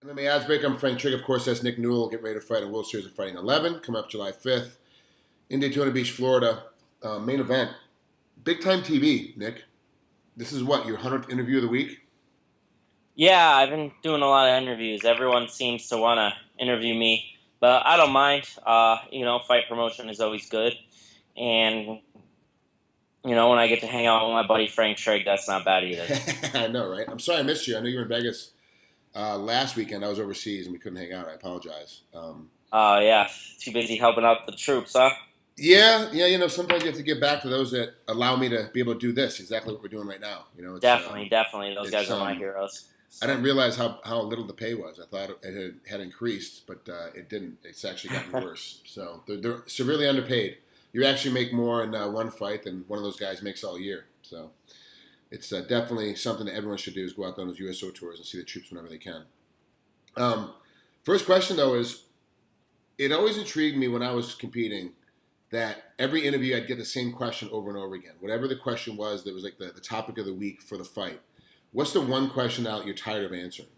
MMA Oddsbreaker. I'm Frank Trigg. Of course, that's Nick Newell. Get ready to fight in World Series of Fighting 11. Come up July 5th in Daytona Beach, Florida. Main event. Big time TV, Nick. This is what, your 100th interview of the week? Yeah, I've been doing a lot of interviews. Everyone seems to want to interview me, but I don't mind. Fight promotion is always good. And, when I get to hang out with my buddy Frank Trigg, that's not bad either. I know, right? I'm sorry I missed you. I know you were in Vegas last weekend. I was overseas and we couldn't hang out. I apologize. Yeah, too busy helping out the troops, huh? Yeah, sometimes you have to get back to those that allow me to be able to do this, exactly what we're doing right now. It's, Definitely. Those guys are my heroes. I didn't realize how little the pay was. I thought it had increased, but it didn't. It's actually gotten worse. So they're severely underpaid. You actually make more in one fight than one of those guys makes all year. So it's definitely something that everyone should do is go out on those USO tours and see the troops whenever they can. First question, though, is it always intrigued me when I was competing that every interview I'd get the same question over and over again. Whatever the question was, that was like the topic of the week for the fight. What's the one question now that you're tired of answering?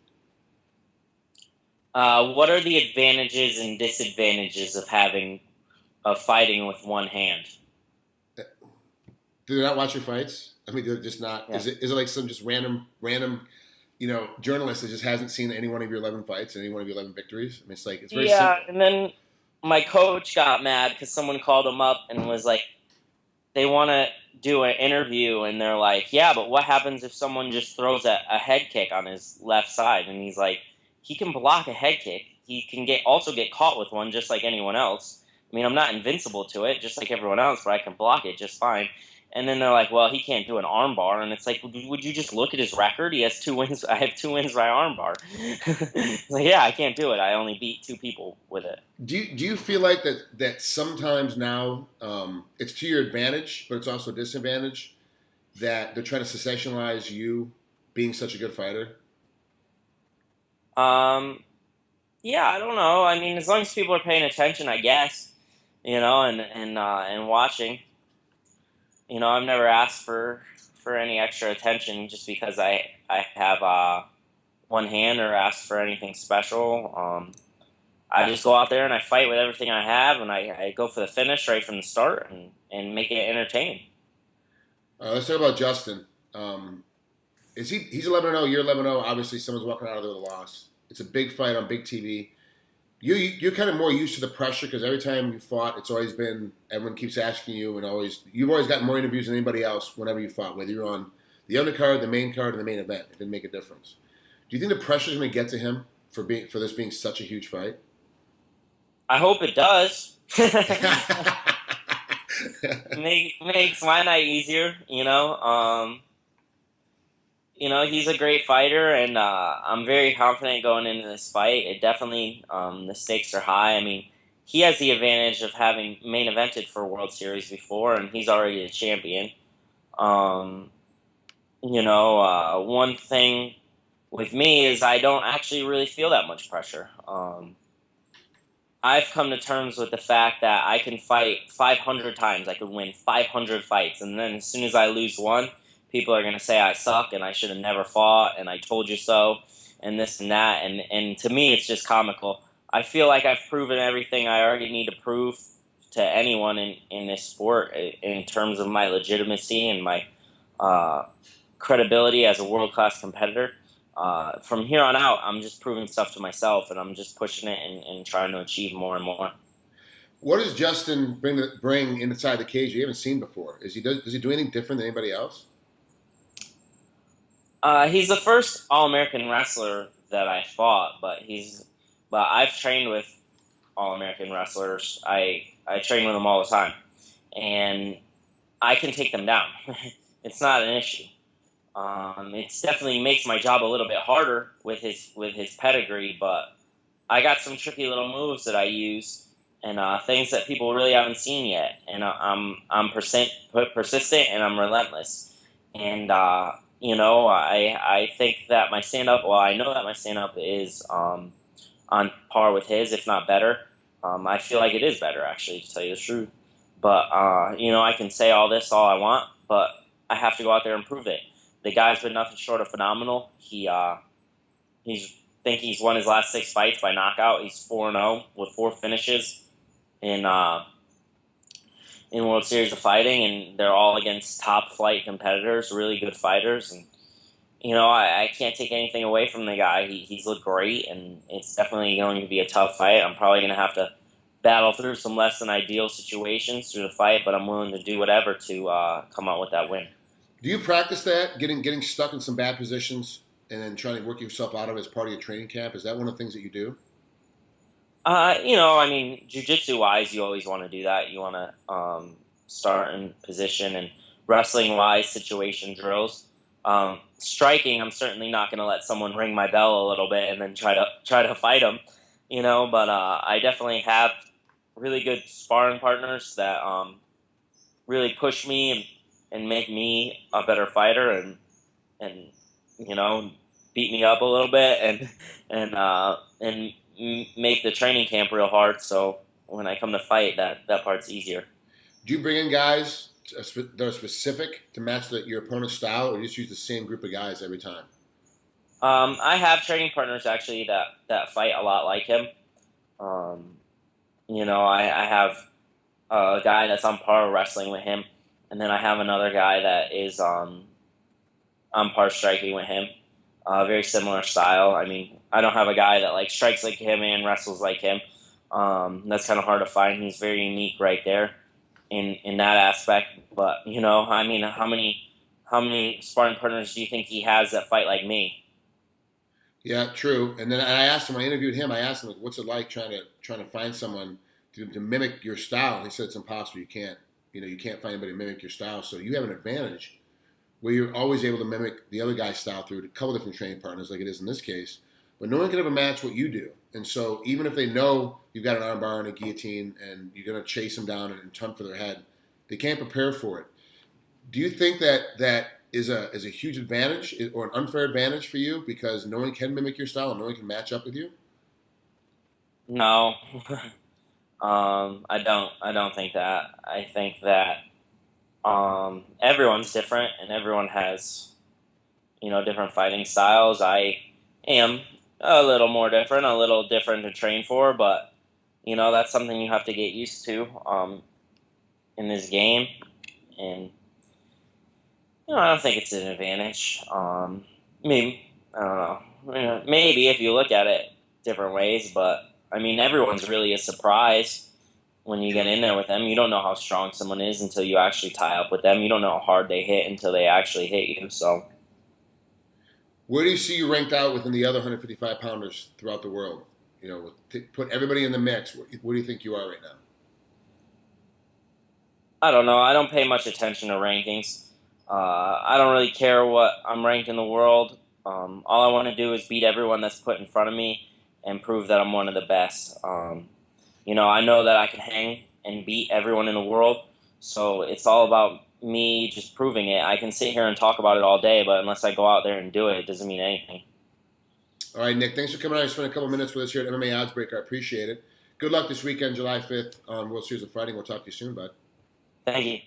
What are the advantages and disadvantages of fighting with one hand? Do they not watch your fights? I mean, they're just not. Yeah. Is it like some just random, journalist that just hasn't seen any one of your 11 fights, any one of your 11 victories? I mean, it's very simple. And then my coach got mad because someone called him up and was like, they want to do an interview, and they're like, yeah, but what happens if someone just throws a head kick on his left side? And he's like, he can block a head kick. He can also get caught with one just like anyone else. I mean, I'm not invincible to it, just like everyone else, but I can block it just fine. And then they're like, well, he can't do an arm bar. And it's like, would you just look at his record? He has 2 wins. I have 2 wins by arm bar. It's like, yeah, I can't do it. I only beat 2 people with it. Do you feel like that sometimes now it's to your advantage, but it's also a disadvantage that they're trying to sensationalize you being such a good fighter? Yeah, I don't know. I mean, as long as people are paying attention, I guess, and watching. I've never asked for any extra attention just because I have one hand or asked for anything special. I just go out there and I fight with everything I have, and I go for the finish right from the start and make it entertaining. Let's talk about Justin. He's 11-0, you're 11-0. Obviously, someone's walking out of there with a loss. It's a big fight on big TV. You're kind of more used to the pressure because every time you fought, it's always been everyone keeps asking you, and you've always got more interviews than anybody else whenever you fought, whether you're on the undercard, the main card, or the main event. It didn't make a difference. Do you think the pressure is going to get to him for this being such a huge fight? I hope it does. Makes my night easier, he's a great fighter, and I'm very confident going into this fight. It definitely, the stakes are high. I mean, he has the advantage of having main evented for World Series before, and he's already a champion. One thing with me is I don't actually really feel that much pressure. I've come to terms with the fact that I can fight 500 times. I could win 500 fights, and then as soon as I lose one, people are going to say I suck and I should have never fought and I told you so and this and that. And to me, it's just comical. I feel like I've proven everything I already need to prove to anyone in this sport in terms of my legitimacy and my credibility as a world-class competitor. From here on out, I'm just proving stuff to myself, and I'm just pushing it and trying to achieve more and more. What does Justin bring inside the cage you haven't seen before? Does he do anything different than anybody else? He's the first All-American wrestler that I fought, but I've trained with All-American wrestlers. I train with them all the time, and I can take them down. It's not an issue. It definitely makes my job a little bit harder with his pedigree, but I got some tricky little moves that I use and things that people really haven't seen yet. And I'm persistent and I'm relentless. And I think that my stand-up, I know that my stand-up is on par with his, if not better. I feel like it is better, actually, to tell you the truth. But, I can say all I want, but I have to go out there and prove it. The guy's been nothing short of phenomenal. He's think he's won his last 6 fights by knockout. He's 4-0 with 4 finishes in World Series of Fighting, and they're all against top flight competitors, really good fighters. And I can't take anything away from the guy. He's looked great, and it's definitely going to be a tough fight. I'm probably going to have to battle through some less than ideal situations through the fight, but I'm willing to do whatever to come out with that win. Do you practice that, getting stuck in some bad positions and then trying to work yourself out of it as part of your training camp? Is that one of the things that you do? Jiu-jitsu-wise, you always want to do that. You want to start in position, and wrestling-wise, situation drills. Striking, I'm certainly not going to let someone ring my bell a little bit and then try to fight them, But I definitely have really good sparring partners that really push me and make me a better fighter, and beat me up a little bit and make the training camp real hard. So when I come to fight, that part's easier. Do you bring in guys that are specific to match your opponent's style, or do you just use the same group of guys every time? I have training partners actually that fight a lot like him. I have a guy that's on par wrestling with him, and then I have another guy that is on par striking with him. Very similar style. I mean, I don't have a guy that strikes like him and wrestles like him. That's kind of hard to find. He's very unique right there in that aspect. But how many sparring partners do you think he has that fight like me? Yeah, true. And then I asked him. I interviewed him. I asked him, what's it like trying to find someone to mimic your style? He said it's impossible. You can't find anybody to mimic your style. So you have an advantage where you're always able to mimic the other guy's style through a couple different training partners, like it is in this case. But no one can ever match what you do. And so even if they know you've got an armbar and a guillotine and you're going to chase them down and hunt for their head, they can't prepare for it. Do you think that is a huge advantage or an unfair advantage for you because no one can mimic your style and no one can match up with you? No, I don't think that. I think that everyone's different and everyone has different fighting styles. I am a little more different, a little different to train for, but that's something you have to get used to in this game, and I don't think it's an advantage. Maybe, I don't know. Maybe if you look at it different ways, but I mean, everyone's really a surprise when you get in there with them. You don't know how strong someone is until you actually tie up with them. You don't know how hard they hit until they actually hit you. So, where do you see you ranked out within the other 155 pounders throughout the world? Put everybody in the mix. Where do you think you are right now? I don't know. I don't pay much attention to rankings. I don't really care what I'm ranked in the world. All I want to do is beat everyone that's put in front of me and prove that I'm one of the best. I know that I can hang and beat everyone in the world, so it's all about me just proving it. I can sit here and talk about it all day, but unless I go out there and do it, it doesn't mean anything. All right, Nick, thanks for coming out and spending a couple minutes with us here at MMA Oddsbreaker. I appreciate it. Good luck this weekend, July 5th on World Series of Fighting. We'll talk to you soon, bud. Thank you.